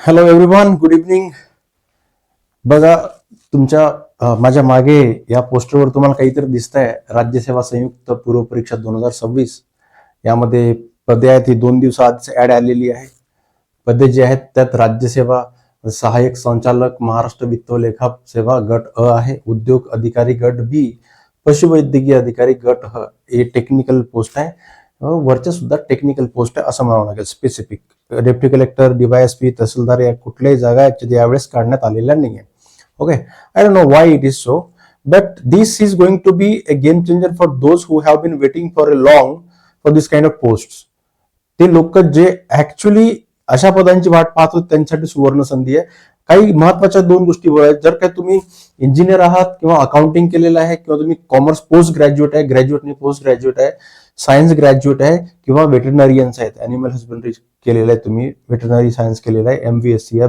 Hello everyone, good evening. बघा, माझ्या मागे या पोस्टरवर तुम्हाला काहीतरी दिसतंय. राज्यसेवा संयुक्त पूर्व परीक्षा 2026 यामध्ये पदे आहेत. ही 2 दिवसाआधीच ऍड आलेली आहे. पदे जी आहेत त्यात राज्यसेवा सहाय्यक संचालक महाराष्ट्र वित्त व लेखा सेवा गट अ आहे, उद्योग अधिकारी गट बी, पशुवैद्यकीय अधिकारी गट ह हे टेक्निकल पोस्ट आहे. वरच्या सुद्धा टेक्निकल पोस्ट आहे असं म्हणावं लागेल. स्पेसिफिक डेप्युटी कलेक्टर, डीवायएसपी, तहसीलदार या कुठल्याही जागा यावेळेस काढण्यात आलेल्या नाहीये. Okay, I don't know why it is so, but this is going to be a game changer for those who have been waiting for a long for this kind of post. ते लोक जे actually अशा पदांची वाट पाहत होते त्यांच्यासाठी सुवर्ण संधी आहे. काही महत्वाच्या 2 गोष्टी आहेत. जर का तुम्ही इंजिनियर आहात किंवा अकाउंटिंग केलेलं आहे किंवा तुम्ही कॉमर्स पोस्ट ग्रॅज्युएट आहे, ग्रॅज्युएट आणि पोस्ट ग्रॅज्युएट आहे, सायन्स ग्रॅज्युएट आहे किंवा वेटरनरियन्स आहेत, अॅनिमल हजबंड्री केलेलं आहे, तुम्ही वेटरनरी सायन्स केलेलं आहे, MVSC,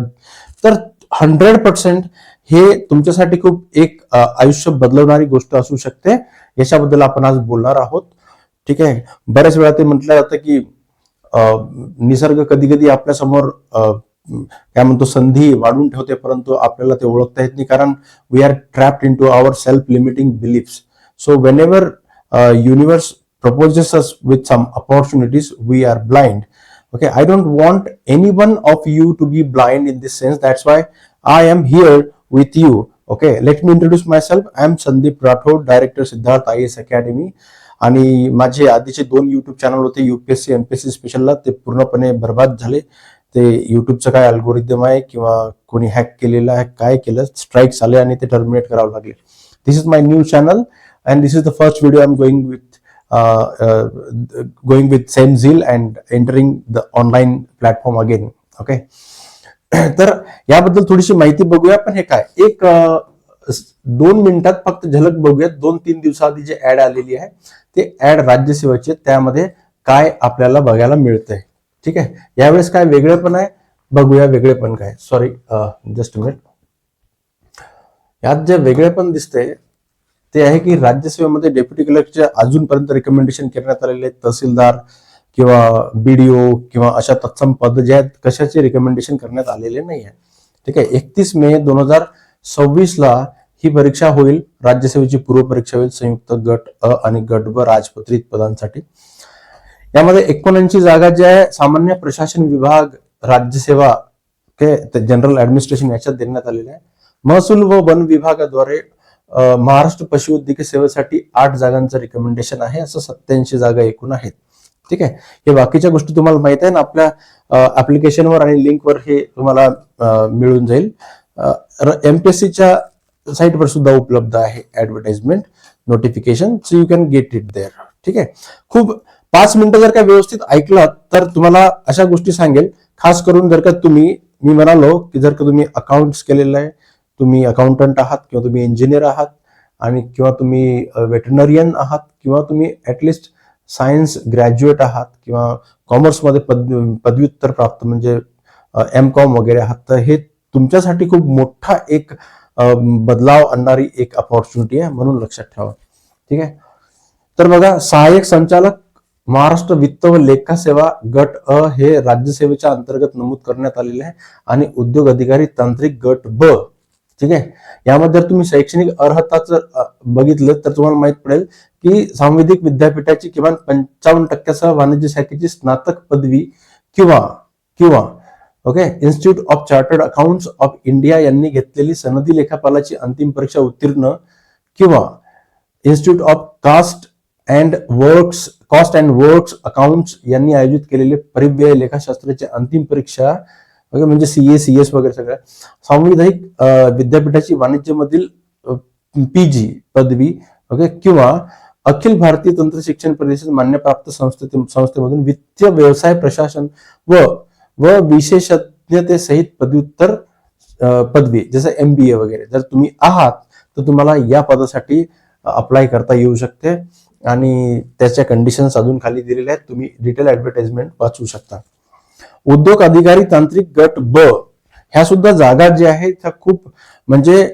तर 100% हे तुमच्यासाठी खूप एक आयुष्य बदलवणारी गोष्ट असू शकते. याच्याबद्दल आपण आज बोलणार आहोत. ठीक आहे. बऱ्याच वेळा ते म्हटलं जातं की निसर्ग कधी कधी आपल्या समोर काय म्हणतो संधी वाढून ठेवते, परंतु आपल्याला ते ओळखता येत नाही, कारण we are trapped into our self limiting beliefs. So whenever universe proposes us with some opportunities, we are blind. Okay, I don't want any one of you to be blind in this sense. That's why I am here with you. Okay, let me introduce myself. I am Sandeep Rathod, Director Siddharth IAS Academy. आणि माझे आधीचे 2 YouTube channel होते, UPSC MPSC स्पेशलला, ते पूर्णपणे बर्बाद झाले. ते युट्यूबचं काय अल्गोरिदम आहे किंवा कोणी हॅक केलेलं आहे, काय केलं, स्ट्राईक्स आले आणि ते टर्मिनेट करावं लागले. This is my new channel and this is the first video I am going with same zeal and entering the online platform again. Okay. तर याबद्दल थोडीशी माहिती बघूया. पण हे काय, एक 2 मिनिटात फक्त झलक बघूयात. 2-3 दिवसाआधी जे ऍड आलेली आहे ते ऍड राज्यसेवेचे, त्यामध्ये काय आपल्याला बघायला मिळतंय. ठीक आहे. यावेळेस काय वेगळेपण आहे बघूया. वेगळेपण काय, सॉरी जस्ट मिनिट. यात जे वेगळेपण दिसतंय ते आहे की राज्यसेवेमध्ये डेप्युटी कलेक्टरचे अजूनपर्यंत रिकमेंडेशन करण्यात आलेले आहेत. तहसीलदार किंवा BDO किंवा अशा तत्सम पद जे आहेत कशाचे रिकमेंडेशन करण्यात आलेले नाही आहे. ठीक आहे. 31 मे 2026 ला ही परीक्षा होईल. राज्यसेवेची पूर्व परीक्षा होईल संयुक्त गट अ आणि गट ब राजपत्रित पदांसाठी. यामध्ये 79 जागा ज्या आहे सामान्य प्रशासन विभाग, राज्यसेवा, जनरल ऍडमिनिस्ट्रेशन याच्यात देण्यात आलेल्या आहे. महसूल व वन विभागाद्वारे महाराष्ट्र पशुवैद्यकीय सेवेसाठी 8 जागांचं रिकमेंडेशन आहे. असं 87 जागा एकूण आहेत. ठीक आहे. हे बाकीच्या गोष्टी तुम्हाला माहित आहे ना, आपल्या ऍप्लिकेशनवर आणि लिंकवर हे तुम्हाला मिळून जाईल. MPSCच्या साईटवर सुद्धा उपलब्ध आहे advertisement notification, so you can get it there. ठीक आहे. खूप 5 मिनिटं जर का व्यवस्थित ऐकलात तर तुम्हाला अशा गोष्टी सांगेल. खास करून जर का मी म्हणालो की जर का तुम्ही अकाउंट्स केलेलं आहे, तुम्ही अकाउंटंट आहात किंवा तुम्ही इंजिनियर आहात आणि किंवा तुम्ही वेटरनरियन आहात किंवा तुम्ही ऍटलिस्ट सायन्स ग्रॅज्युएट आहात किंवा कॉमर्समध्ये पदव्युत्तर प्राप्त म्हणजे MCOM वगैरे आहात, तर हे तुमच्यासाठी खूप मोठा एक बदलाव आणणारी एक अपॉर्च्युनिटी आहे, म्हणून लक्षात ठेवा. ठीक आहे. तर बघा, सहाय्यक संचालक महाराष्ट्र वित्त व लेखा सेवा गट अ हे राज्यसेवेच्या अंतर्गत नमूद करण्यात आलेले आहे आणि उद्योग अधिकारी तांत्रिक गट ब. ठीक आहे. यामध्ये जर तुम्ही शैक्षणिक अर्हताचं बघितलं तर तुम्हाला माहित पडेल की सांविधिक विद्यापीठाची किमान 55% वाणिज्य शाखेची स्नातक पदवी किंवा okay institute of chartered accounts of India यांनी घेतलेली सनदी लेखापालाची अंतिम परीक्षा उत्तीर्ण किंवा institute of cost and works accounts यांनी आयोजित केलेले परिव्यय लेखाशास्त्राची अंतिम परीक्षा म्हणजे CA CS वगैरे सगळं, सांविधानिक विद्यापीठाची वाणिज्यमधील PG पदवी ओके किंवा अखिल भारतीय तंत्र शिक्षण परिषद मान्यप्राप्त संस्थेमधून वित्तीय व्यवसाय प्रशासन व विशेषज्ञतेसहित पदव्युत्तर पदवी जसं MBA वगैरे जर तुम्ही आहात तर तुम्हाला या पदासाठी अप्लाय करता येऊ शकते आणि त्याच्या कंडिशन्स अजून खाली दिलेल्या आहेत. तुम्ही डिटेल ऍडव्हर्टाइजमेंट वाचू शकता. उद्योग अधिकारी तांत्रिक गट ब ह्या सुद्धा जागा ज्या आहेत त्या खूप म्हणजे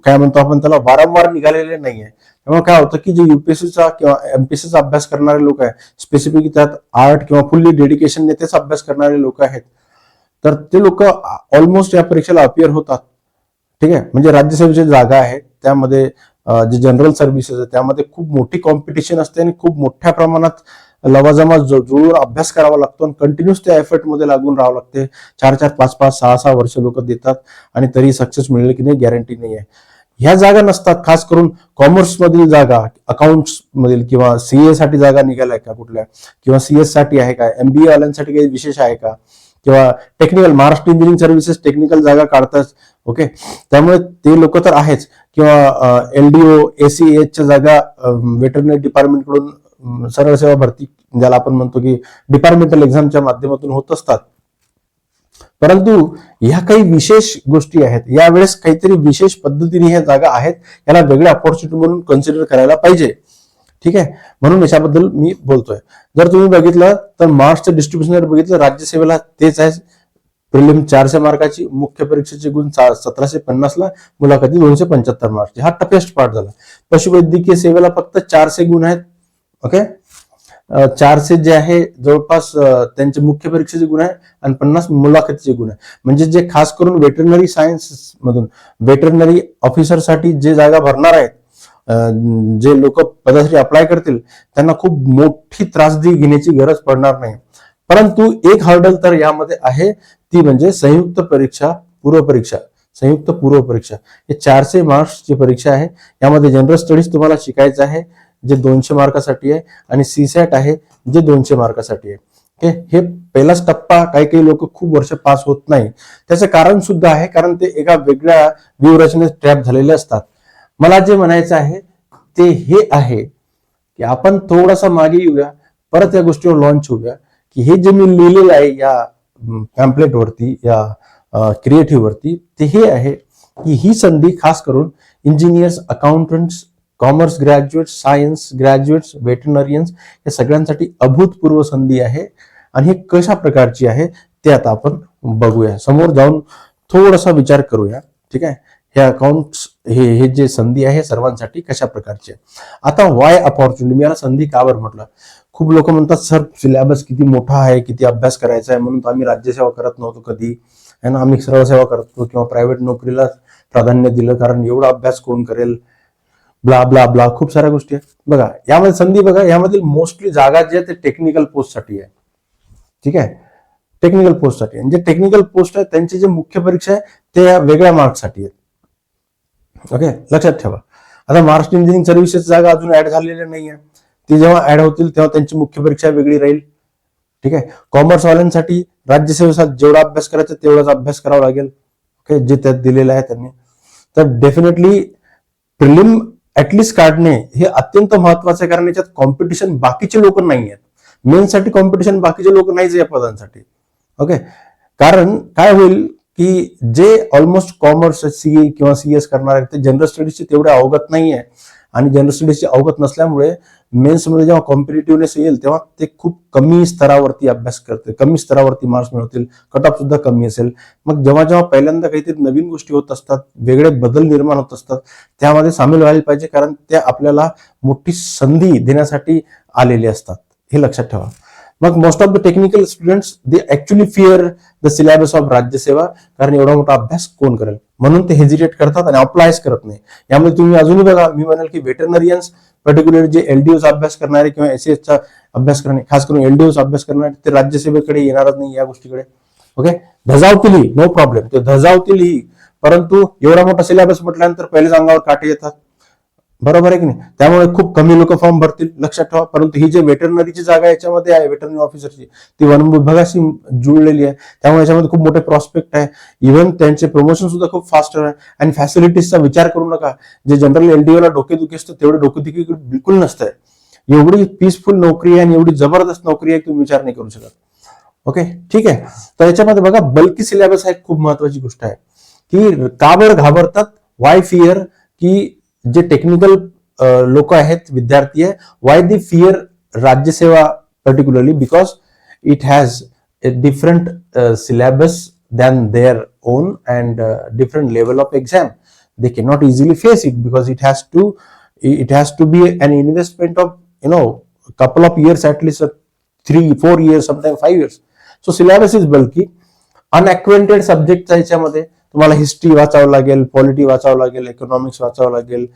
काय म्हणतो आपण त्याला वारंवार निघालेले नाहीये. त्यामुळे काय होतं की जे UPSCचा किंवा MPSCचा अभ्यास करणारे लोक आहेत, स्पेसिफिक त्यात आर्ट किंवा फुल्ली डेडिकेशनने तेच अभ्यास करणारे लोक आहेत, तर ते लोक ऑलमोस्ट या परीक्षेला अपिअर होतात. ठीक आहे, म्हणजे राज्यसेवेची जागा आहे त्यामध्ये जे जनरल सर्व्हिसेस आहे त्यामध्ये खूप मोठी कॉम्पिटिशन असते आणि खूप मोठ्या प्रमाणात लवाजमा जुळून अभ्यास करावा लागतो आणि कंटिन्युअस त्या एफर्ट मध्ये लागून राहावं लागते. 4-4, 5-5, 6-6 वर्ष लोक देतात आणि तरी सक्सेस मिळेल की नाही गॅरंटी नाही आहे. ह्या जागा नसतात, खास करून कॉमर्स मधील जागा, अकाउंट्स मधील किंवा सीए साठी जागा निघाल्या का कुठल्या, किंवा सीएस साठी आहे का, एमबीए वाल्यांसाठी काही विशेष आहे का, किंवा technical Maharashtra engineering services technical जागा काढतात. ओके, त्यामुळे ते लोक तर आहेच, किंवा एलडीओ एसीएच्या जागा वेटरनरी डिपार्टमेंट कडून सरळ सेवा भरती ज्याला आपण म्हणतो की डिपार्टमेंटल एक्झामच्या माध्यमातून होत असतात. परंतु ह्या काही विशेष गोष्टी आहेत, यावेळेस काहीतरी विशेष पद्धतीने ह्या जागा आहेत, याला वेगळ्या अपॉर्च्युनिटी म्हणून कन्सिडर करायला पाहिजे. ठीक आहे, म्हणून याच्याबद्दल मी बोलतोय. जर तुम्ही बघितलं तर मार्क्सचं डिस्ट्रीब्युशन जर बघितलं राज्यसेवेला तेच आहे. प्रिलिम 400 मार्काची, मुख्य परीक्षेचे गुण 1750 ला, मुलाखती 275 मार्क्सची. हा टफेस्ट पार्ट झाला. पशुवैद्यकीय सेवेला फक्त 400 गुण आहेत. ओके, 400 जे आहे जवळपास त्यांचे मुख्य परीक्षेचे गुण आहे आणि 50 मुलाखतीचे गुण आहे. म्हणजे जे खास करून वेटरनरी सायन्स मधून वेटरनरी ऑफिसरसाठी जे जागा भरणार आहेत, जे लोक पदासाठी अप्लाय करतील त्यांना खूप मोठी त्रासदी घेण्याची गरज पडणार नाही. परंतु एक हर्डल तर यामध्ये आहे, ती म्हणजे संयुक्त परीक्षा, पूर्व परीक्षा. संयुक्त पूर्व परीक्षा हे 400 मार्क्सची परीक्षा आहे. यामध्ये जनरल स्टडीज तुम्हाला शिकायचं आहे जे 200 मार्कासाठी आहे, आणि सीसॅट आहे जे 200 मार्कासाठी आहे. ओके, हे पहिलाच टप्पा काही काही लोक खूप वर्ष पास होत नाही. त्याचं कारण सुद्धा आहे, कारण ते एका वेगळ्या व्यूहरचनेत ट्रॅप झालेले असतात. मला जे म्हणायचं आहे ते हे आहे की आपण थोडासा मागे येऊया, परत या गोष्टीवर लॉन्च होऊया की हे जे मी लिहिलेलं आहे या पॅम्पलेट वरती, या क्रिएटिव्ह वरती, ते हे आहे की ही संधी खास करून engineers, accountants, commerce graduates, science graduates, veterinarians या सगळ्यांसाठी अभूतपूर्व संधी आहे. आणि हे कशा प्रकारची आहे ते आता आपण बघूया, समोर जाऊन थोडासा विचार करूया. ठीक आहे, हे अकाउंट्स हे जे संधी आहे सर्वांसाठी कशा प्रकारची आहे. आता वाय अपॉर्च्युनिटी, मी याला संधी का बरं म्हटलं. खूप लोक म्हणतात सर सिलेबस किती मोठा आहे, किती अभ्यास करायचा आहे, म्हणून आम्ही राज्यसेवा करत नव्हतो कधी, है ना, आम्ही सरळ सेवा करतो किंवा प्रायव्हेट नोकरीला प्राधान्य दिलं कारण एवढा अभ्यास कोण करेल, ब्ला ब्ला ब्ला, खूप साऱ्या गोष्टी आहेत. बघा यामध्ये संधी, बघा यामधील मोस्टली जागा जे आहे ते टेक्निकल पोस्टसाठी आहे. ठीक आहे, टेक्निकल पोस्टसाठी, म्हणजे टेक्निकल पोस्ट आहे त्यांची जे मुख्य परीक्षा आहे ते वेगळ्या मार्क्ससाठी आहेत. ओके, लक्षात ठेवा. आता महाराष्ट्र इंजिनिअरिंग सर्व्हिसेस जागा अजून ऍड झालेल्या नाहीये, ती जेव्हा ऍड होतील तेव्हा त्यांची मुख्य परीक्षा वेगळी राहील. ठीक आहे, कॉमर्स वाल्यांसाठी राज्यसेवेसाठी जेवढा अभ्यास करायचा तेवढाच अभ्यास करावा लागेल. ओके, जे त्यात दिलेलं आहे त्यांनी. तर डेफिनेटली प्रिलिम ऍटलिस्ट काढणे हे अत्यंत महत्वाचं आहे, कारण याच्यात कॉम्पिटिशन बाकीचे लोक नाही आहेत. मेन साठी कॉम्पिटिशन बाकीचे लोक नाहीच या पदांसाठी. ओके, कारण काय होईल की जे ऑलमोस्ट कॉमर्स, सीए किंवा सीएस करणार आहेत ते जनरल स्टडीजचे तेवढे अवगत नाहीये, आणि जनरल स्टडीजचे अवगत नसल्यामुळे मेन्स मध्ये जेव्हा कॉम्पिटेटिव्हनेस येईल तेव्हा ते खूप कमी स्तरावरती अभ्यास करते, कमी स्तरावरती मार्क्स मिळवतील, कट ऑफ सुद्धा कमी असेल. मग जेव्हा जेव्हा पहिल्यांदा काहीतरी नवीन गोष्टी होत असतात, वेगळे बदल निर्माण होत असतात, त्यामध्ये सामील व्हायला पाहिजे, कारण त्या आपल्याला मोठी संधी देण्यासाठी आलेले असतात. हे लक्षात ठेवा. मग most of the technical students they actually fear the syllabus of Rajyaseva, कारण एवढा मोठा अभ्यास कोण करेल, म्हणून ते हेजिटेट करतात आणि अप्लायच करत नाही. यामध्ये तुम्ही अजूनही बघा, मी म्हणाल की वेटरनरियन्स पर्टिक्युलर जे एलडीओचा अभ्यास करणारे किंवा एसीएसचा अभ्यास करणारे, खास करून एलडीओचा अभ्यास करणारे, ते राज्यसेवेकडे येणारच नाही या गोष्टीकडे. ओके, धजावतीलही, नो प्रॉब्लेम, ते धजावतीलही, परंतु एवढा मोठा सिलेबस म्हटल्यानंतर पहिलेच अंगावर काटे येतात. बरोबर आहे की नाही, त्यामुळे खूप कमी लोक फॉर्म भरतील, लक्षात ठेवा. परंतु ही जे वेटरनरीची जागा याच्यामध्ये आहे, वेटरनरी ऑफिसरची, ती वन विभागाशी जुळलेली आहे, त्यामुळे याच्यामध्ये खूप मोठे प्रॉस्पेक्ट आहे. इव्हन त्यांचे प्रमोशन सुद्धा खूप फास्ट आहे. आणि फॅसिलिटीजचा विचार करू नका, जे जनरल एलडीओला डोकेदुखी असतं तेवढे डोकेदुखी बिलकुल नसतंय. एवढी पीसफुल नोकरी आहे आणि एवढी जबरदस्त नोकरी आहे की तुम्ही विचार नाही करू शकत. ओके, ठीक आहे. तर याच्यामध्ये बघा बल्की सिलेबस हा एक खूप महत्वाची गोष्ट आहे की का बरं घाबरतात, वाय फिअर, की जे टेक्निकल लोक आहेत, विद्यार्थी आहे, why they fear Rajyaseva particularly, because it has a different syllabus than their own and different level of exam. They cannot easily face it because it has to be an investment of a couple of years, at least 3-4 years, sometimes 5 years. So syllabus is bulky. अनअक्वेंटेड सब्जेक्टच्या ह्याच्यामध्ये तुम्हाला history वाचावं लागेल, polity वाचावं लागेल, economics वाचावं लागेल,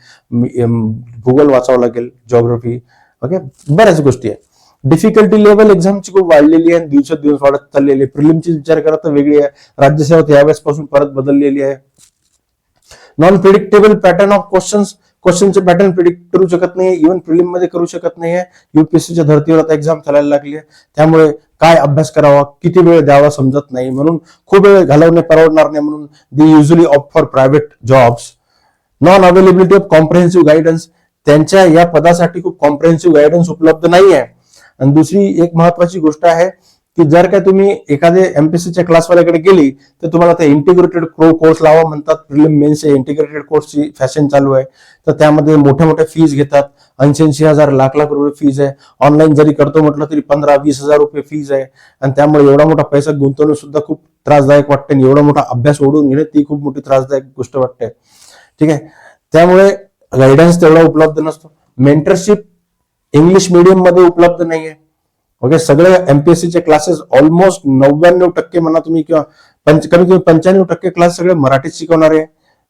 भूगोल वाचावं लागेल, जिओग्राफी. ओके, बऱ्याच गोष्टी आहे. डिफिकल्टी लेवल एक्झामची खूप वाढलेली आहे, दिवसेंदिवस वाढत चाललेली आहे. प्रिलिमची विचार करा तर वेगळी आहे, राज्यसेवा यावेळेस पासून परत बदललेली आहे. नॉन प्रिडिक्टेबल पॅटर्न ऑफ क्वेश्चनचे पॅटर्न प्रिडिक्ट करू शकत नाही, इव्हन प्रिलिम मध्ये करू शकत नाहीये. युपीएससीच्या धर्तीवर आता एक्झाम चालायला लागली आहे, त्यामुळे काय अभ्यास करावा, किती वेळ द्यावा समजत नाही, म्हणून खूप वेळ घालवणे परवडणार नाही, म्हणून they usually opt for private jobs. Non availability of comprehensive guidance, त्यांच्या या पदासाठी खूप कॉम्प्रिहेन्सिव्ह गायडन्स उपलब्ध नाही आहे. आणि दुसरी एक महत्वाची गोष्ट आहे की जर का तुम्ही एखाद्या एमपीएससीच्या क्लासवाल्याकडे गेली तर तुम्हाला ते इंटिग्रेटेड कोर्स लावा म्हणतात. प्रिलिम मेन्स इंटिग्रेटेड कोर्सची फॅशन चालू आहे, तर त्यामध्ये मोठ्या मोठ्या फीज घेतात. 80,000 लाख रुपये फीज आहे. ऑनलाईन जरी करतो म्हटलं तरी 15-20 हजार रुपये फीज आहे. आणि त्यामुळे एवढा मोठा पैसा गुंतवणं सुद्धा खूप त्रासदायक वाटते, आणि एवढा मोठा अभ्यास ओढून घेणे ती खूप मोठी त्रासदायक गोष्ट वाटते. ठीक आहे, त्यामुळे गायडन्स तेवढा उपलब्ध नसतो. मेंटरशिप इंग्लिश मीडियम मध्ये उपलब्ध नाहीये. ओके, सगळे एमपीएससीचे क्लासेस ऑलमोस्ट 99% म्हणा तुम्ही, किंवा कमी कमी 95% क्लास सगळे मराठीत शिकवणारे.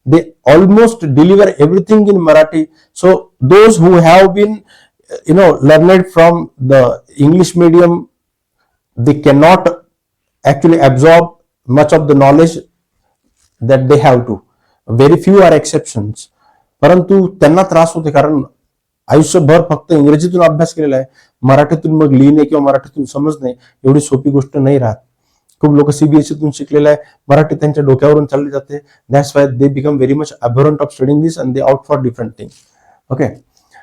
They almost deliver everything in Marathi. So those who have been learned from the English medium, they can not actually absorb much of the knowledge that they have to. Very few are exceptions. परंतु त्यांना त्रास होते, कारण आयुष्यभर फक्त इंग्रजीतून अभ्यास केलेला आहे. मराठीतून मग लिहिणे किंवा मराठीतून समजणे एवढी सोपी गोष्ट नाही राहत. खूप लोक सीबीएसईतून शिकलेले आहे, मराठी त्यांच्या डोक्यावरून चालली जाते. That's why they become very much aberrant of studying this and they out for different thing. Okay,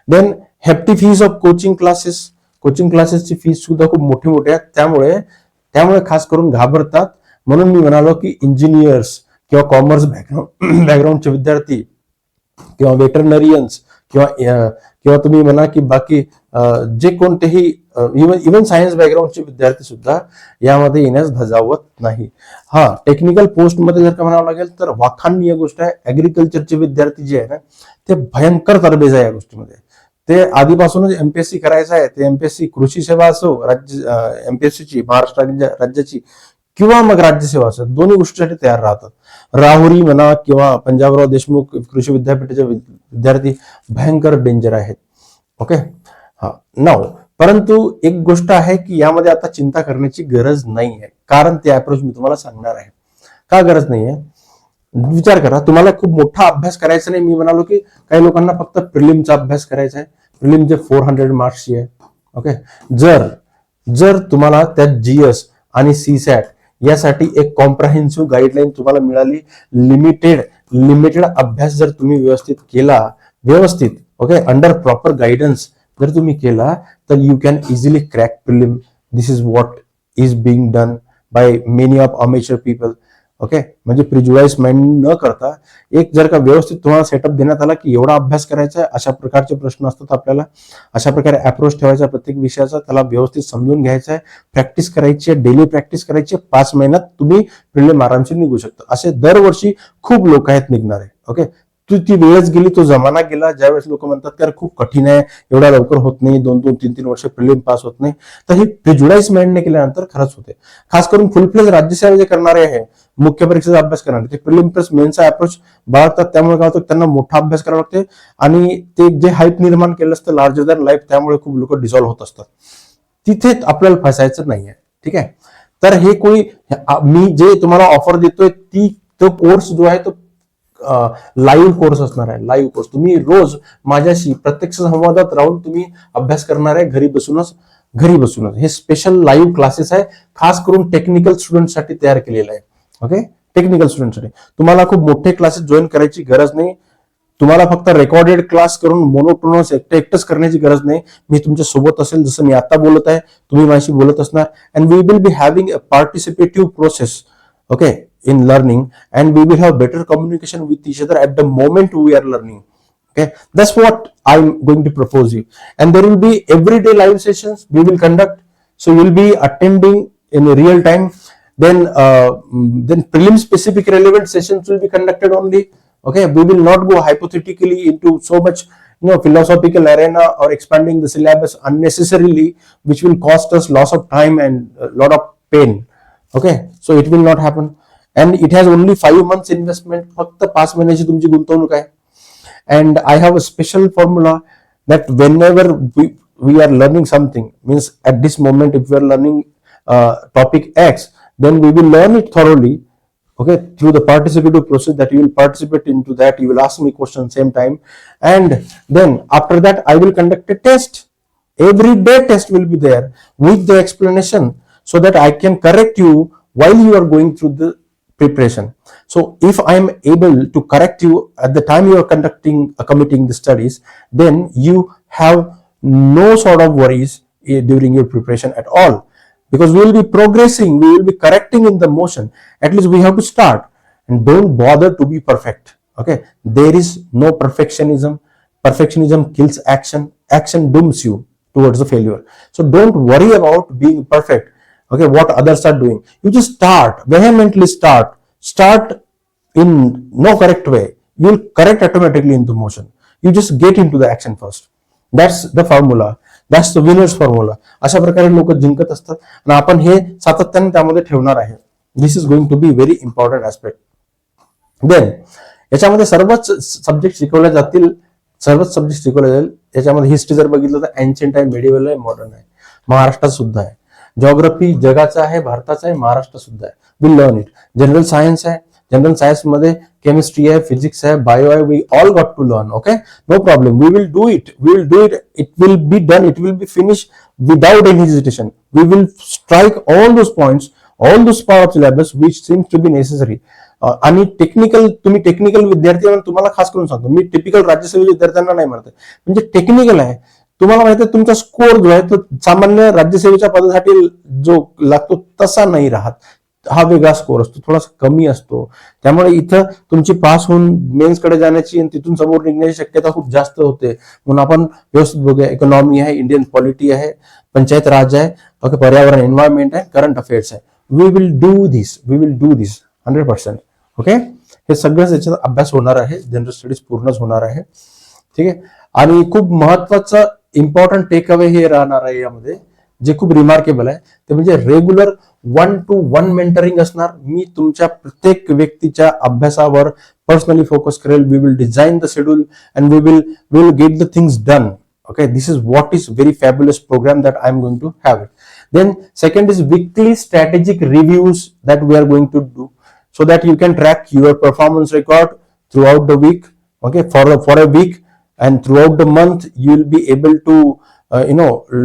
then hefty fees of coaching classes. Coaching क्लासेसची फीज सुद्धा खूप मोठी मोठी आहे, त्यामुळे खास करून घाबरतात. म्हणून मी म्हणालो की इंजिनियर्स किंवा कॉमर्स बॅकग्राऊंडचे विद्यार्थी किंवा वेटरनरियन्स किंवा तुम्ही म्हणा की बाकी जे कोणतेही इव्हन सायन्स बॅकग्राऊंडचे विद्यार्थी सुद्धा यामध्ये येण्यास धजावत नाही. हा, टेक्निकल पोस्ट मध्ये जर का म्हणावं लागेल तर वाखाणनीय गोष्ट आहे. ऍग्रिकल्चरचे विद्यार्थी जे आहे ना, ते भयंकर तरबेज आहे या गोष्टीमध्ये. ते आधीपासूनच एमपीएससी करायचं आहे, ते एमपीएससी कृषी सेवा असो, एमपीएससीची महाराष्ट्र राज्याची किंवा मग राज्यसेवा असो, दोन्ही गोष्टीसाठी तयार राहतात. राहुरी म्हणा किंवा पंजाबराव देशमुख कृषी विद्यापीठाचे विद्यार्थी भयंकर डेंजर आहेत. ओके, हा नाव. परंतु एक गोष्ट आहे की यामध्ये आता चिंता करण्याची गरज नाही आहे, कारण ते अप्रोच मी तुम्हाला सांगणार आहे. का गरज नाही आहे? विचार करा, तुम्हाला खूप मोठा अभ्यास करायचा नाही. मी म्हणालो की काही लोकांना फक्त प्रिलिमचा अभ्यास करायचा आहे. प्रिलिम जे 400 मार्क्सची आहे. ओके, जर तुम्हाला त्यात जीएस आणि सीसॅट यासाठी एक कॉम्प्रहेन्सिव्ह गाईडलाईन तुम्हाला मिळाली, लिमिटेड अभ्यास जर तुम्ही व्यवस्थित केला, ओके, अंडर प्रॉपर गायडन्स जर तुम्ही केला, तर you can easily crack prelim. This is what is being done by many of amateur people. Okay, म्हणजे प्रिज्युडाइज माइंड न करता एक जर का व्यवस्थित तुम्हाला सेटअप देण्यात आला की एवढा अभ्यास करायचा आहे, अशा प्रकारचे प्रश्न असतात आपल्याला, अशा प्रकारे अप्रोच ठेवायचा प्रत्येक विषयाचा, त्याला व्यवस्थित समजून घ्यायचा आहे, प्रॅक्टिस करायची आहे, डेली प्रॅक्टिस करायची. 5 महिन्यात तुम्ही प्रिलिम आरामशीर निघू शकता. असे दरवर्षी खूप लोक आहेत निघणारे. ओके, ती वेळच गेली, तो जमाना गेला ज्यावेळेस लोक म्हणतात की खूप कठीण आहे, एवढा लवकर होत नाही, 2-2, 3-3 वर्ष प्रिलिम पास होत नाही. तर हे प्रिज्युडाइज माइंडने केल्यानंतर खरंच होते. खास करून फुल फ्लेज राज्यसेवा जे करणारे आहे, मुख्य परीक्षेचा अभ्यास करणारे, ते प्रिलिम प्लस मेन्सचा अप्रोच बाळगतात. त्यामुळे काय होतं, त्यांना मोठा अभ्यास करावा लागते, आणि ते जे हाईप निर्माण केलं असतं लार्जर दॅन लाईफ, त्यामुळे खूप लोक डिसॉल्व्ह होत असतात. तिथे आपल्याला फसायचं नाहीये. ठीक आहे, तर हे कोणी, मी जे तुम्हाला ऑफर देतोय तो कोर्स जो आहे तो लाईव्ह कोर्स असणार आहे. लाईव्ह कोर्स तुम्ही रोज माझ्याशी प्रत्यक्ष संवादात राहून तुम्ही अभ्यास करणार आहे, घरी बसूनच. हे स्पेशल लाईव्ह क्लासेस आहे, खास करून टेक्निकल स्टुडंटसाठी तयार केलेलं आहे. ओके, टेक्निकल स्टुडंटसाठी तुम्हाला खूप मोठे क्लासेस जॉईन करायची गरज नाही. तुम्हाला फक्त रेकॉर्डेड क्लास करून मोनोटोनस एकटंच करण्याची गरज नाही. मी तुमच्या सोबत असेल, जसं मी आता बोलत आहे तुम्ही माझ्याशी बोलत असणार. And we will be having a participative process. Okay, in learning, and we will have better communication with each other at the moment we are learning. Okay, that's what I'm going to propose you. And there will be everyday live sessions we will conduct, so you will be attending in real time. Then prelim specific relevant sessions will be conducted only. Okay, we will not go hypothetically into so much philosophical arena or expanding the syllabus unnecessarily, which will cost us loss of time and a lot of pain. Okay, so it will not happen. And it has only 5 months investment. फक्त 5 महिन्याची तुमची गुंतवणूक आहे. And I have a special formula that whenever we are learning something, means at this moment if we are learning topic X, then we will learn it thoroughly, okay, through the participative process that you will participate into that. You will ask me questions same time, and then after that I will conduct a test. Every day test will be there with the explanation, so that I can correct you while you are going through the preparation. So if I am able to correct you at the time you are committing the studies, then you have no sort of worries during your preparation at all, because we will be progressing, we will be correcting in the motion. At least we have to start, and don't bother to be perfect. Okay, there is no perfectionism. Perfectionism kills action. Action dooms you towards the failure. So don't worry about being perfect. Okay, what others are doing, you just start, vehemently start in no correct way, you will correct automatically into motion. You just get into the action first. That's the formula, that's the winner's formula. अशा प्रकारे लोक जिंकत असतात आणि आपण हे सातत्याने त्यामध्ये ठेवणार आहे. This is going to be very important aspect. Then याच्यामध्ये सर्वच सब्जेक्ट शिकवले जातील, सर्वच सब्जेक्ट शिकवले जाईल. याच्यामध्ये हिस्ट्री जर बघितलं तर एन्शियंट आहे, मेडिव्हल आहे, मॉडर्न आहे, महाराष्ट्रात सुद्धा आहे. जिओग्राफी जगाचा आहे, भारताचा आहे, महाराष्ट्र सुद्धा आहे. Will learn it. General science आहे, जनरल सायन्स मध्ये केमिस्ट्री आहे, फिजिक्स आहे, बायो आहे. We all got to learn. Okay, no problem. We will do it. It will be done. It will be finish without any hesitation. We will strike all those points, all those part of syllabus which seems to be necessary. आणि technical, तुम्ही technical विद्यार्थी म्हणून तुम्हाला खास करून सांगतो, मी typical राज्यसेवेच्या विद्यार्थ्यांना नाही म्हणते, म्हणजे टेक्निकल आहे. तुम्हाला माहिती आहे तुमचा स्कोर जो आहे तो सामान्य राज्यसेवेच्या पदासाठी जो लागतो तसा नाही राहत. हा वेगळा स्कोर असतो, थोडासा कमी असतो. त्यामुळे इथं तुमची पास होऊन मेन्स कडे जाण्याची आणि तिथून समोर निघण्याची शक्यता खूप जास्त होते. म्हणून आपण व्यवस्थित बघूया. इकॉनॉमी आहे, इंडियन पॉलिटी आहे, पंचायत राज आहे, ओके, पर्यावरण एन्व्हायरमेंट आहे, करंट अफेअर्स आहे. We will do this 100%. Okay, हे सगळंच याचा अभ्यास होणार आहे. जनरल स्टडीज पूर्णच होणार आहे. ठीक आहे. आणि खूप महत्वाचं इम्पॉर्टंट टेक अवे हे राहणार आहे यामध्ये, जे खूप रिमार्केबल आहे, ते म्हणजे रेग्युलर 1-to-1 मेंटरिंग असणार. मी तुमच्या प्रत्येक व्यक्तीच्या अभ्यासावर पर्सनली फोकस करेल. We will design the schedule and we will get the things done. Okay, this is what is very fabulous program that I am going to have it. Then second is weekly strategic reviews that we are going to do, so that you can track your performance record throughout the week. Okay, for a week, and throughout the month you will be able to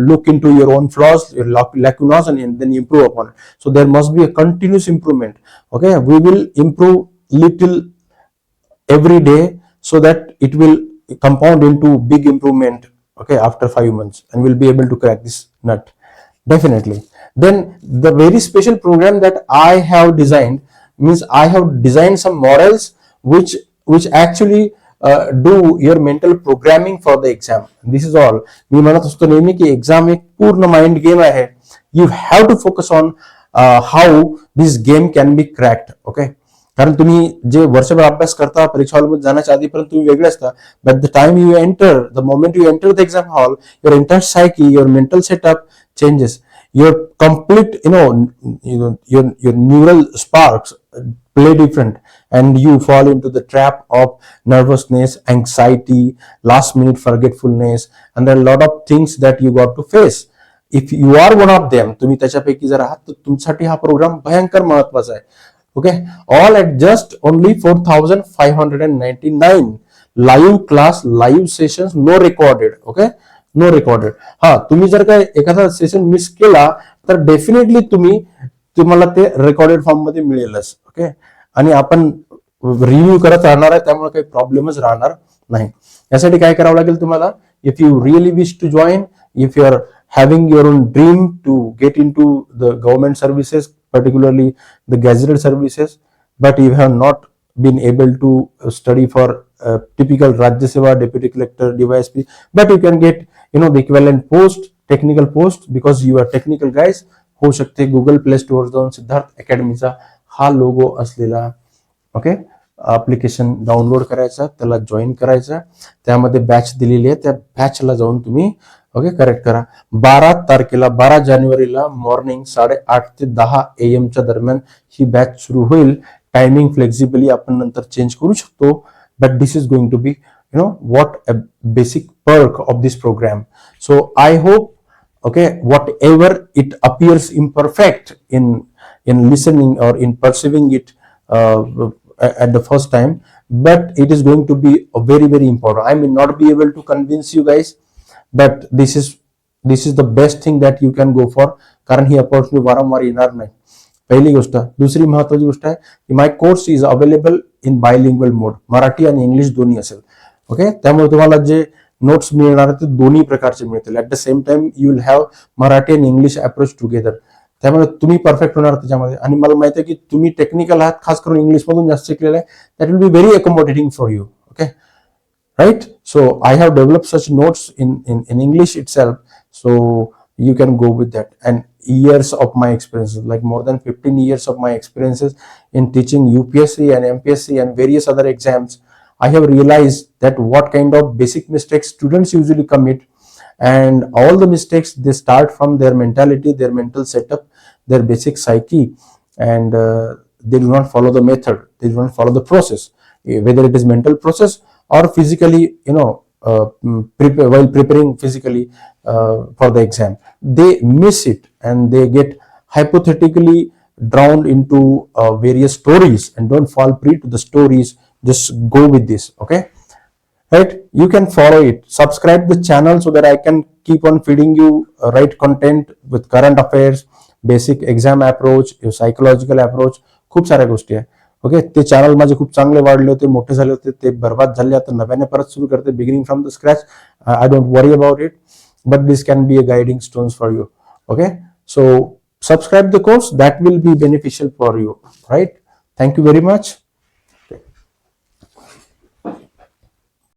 look into your own flaws, your lacunas, and then improve upon it. So there must be a continuous improvement. Okay, we will improve little every day, so that it will compound into big improvement. Okay, after 5 months, and we'll be able to crack this nut definitely. Then the very special program that I have designed, means I have designed some models which actually do your mental programming for the exam. This is all. मी म्हणत असतो नेहमी की exam एक पूर्ण mind game आहे. You have to focus on how this game can be cracked. Okay, कारण तुम्ही जे वर्षभर अभ्यास करता परीक्षा हॉलमध्ये जाण्याच्या आधीपर्यंत तुम्ही वेगळे असता. But the time you enter, the moment you enter the exam hall, your entire psyche, your mental setup changes. Your complete, your neural sparks play different, and you fall into the trap of nervousness, anxiety, last minute forgetfulness, and there are a lot of things that you got to face. If you are one of them, तुम्ही त्याच्यापैकी जर आहात, तर तुमच्यासाठी हा programme भयंकर महत्वाचा आहे. Okay, all at just only 4,599 live class, live sessions, no recorded. Okay, no recorded. हा, तुम्ही जर काय एखादा सेशन मिस केला तर डेफिनेटली तुम्हाला ते रेकॉर्डेड फॉर्म मध्ये मिळेलच. ओके, आणि आपण रिव्ह्यू करत राहणार आहे, त्यामुळे काही प्रॉब्लेमच राहणार नाही. यासाठी काय करावं लागेल तुम्हाला? If you really wish to join, if you are having your own dream to get into the government services, particularly the gazetted services, but you have not been able to study for typical Rajya Seva, deputy collector, DYSP, but you can get the equivalent post, technical post, because you are technical guys. होऊ शकते Google play store जाऊन सिद्धार्थ अकॅडमीचा हा logo असलेला application download करायचा, त्याला join करायचा. त्यामध्ये batch दिलेली आहे, त्या बॅचला जाऊन तुम्ही ओके, करेक्ट करा. 12 तारखेला 12 जानेवारीला मॉर्निंग 8:30 ते 10 AM च्या दरम्यान ही बॅच सुरू होईल. टायमिंग फ्लेक्झिबली आपण नंतर चेंज करू शकतो, but this is going to be what a basic perk of this program. So I hope, okay, whatever it appears imperfect in listening or in perceiving it at the first time, but it is going to be a very very important. I may not be able to convince you guys, but this is the best thing that you can go for, कारण ही opportunity वारंवार येणार नाही. पहिली गोष्ट. दुसरी महत्वाची गोष्ट आहे की माय course is available in bilingual मोड, मराठी आणि इंग्लिश दोन्ही असेल. ओके, त्यामुळे तुम्हाला जे नोट्स मिळणार ते दोन्ही प्रकारचे मिळतील. At the same time you will have Marathi आणि इंग्लिश अप्रोच टुगेदर. त्यामुळे तुम्ही परफेक्ट होणार त्याच्यामध्ये. आणि मला माहिती आहे की तुम्ही टेक्निकल आहात, खास करून इंग्लिश मधून जास्त शिकलेलं आहे. That will be very accommodating for you. Okay, right? So I have developed such notes in English itself, so you can go with that. And years of my experiences, like more than 15 years of my experiences in teaching UPSC and MPSC and various other exams, I have realized that what kind of basic mistakes students usually commit, and all the mistakes, they start from their mentality, their mental setup, their basic psyche, and they do not follow the method, they do not follow the process, whether it is mental process or physically, while preparing physically for the exam, they miss it and they get hypothetically drowned into various stories and don't fall prey to the stories. Just go with this. Okay, right? You can follow it, subscribe the channel so that I can keep on feeding you right content with current affairs, basic exam approach, psychological approach, खूप साऱ्या गोष्टी आहे. Okay, ते channel माझे खूप चांगले वाढले होते, मोठे झाले होते, ते बर्बाद झाले. आता नव्याने परत सुरू करते, beginning from the scratch. I don't worry about it, but this can be a guiding stones for you. Okay, so subscribe the course, that will be beneficial for you, right? Thank you very much.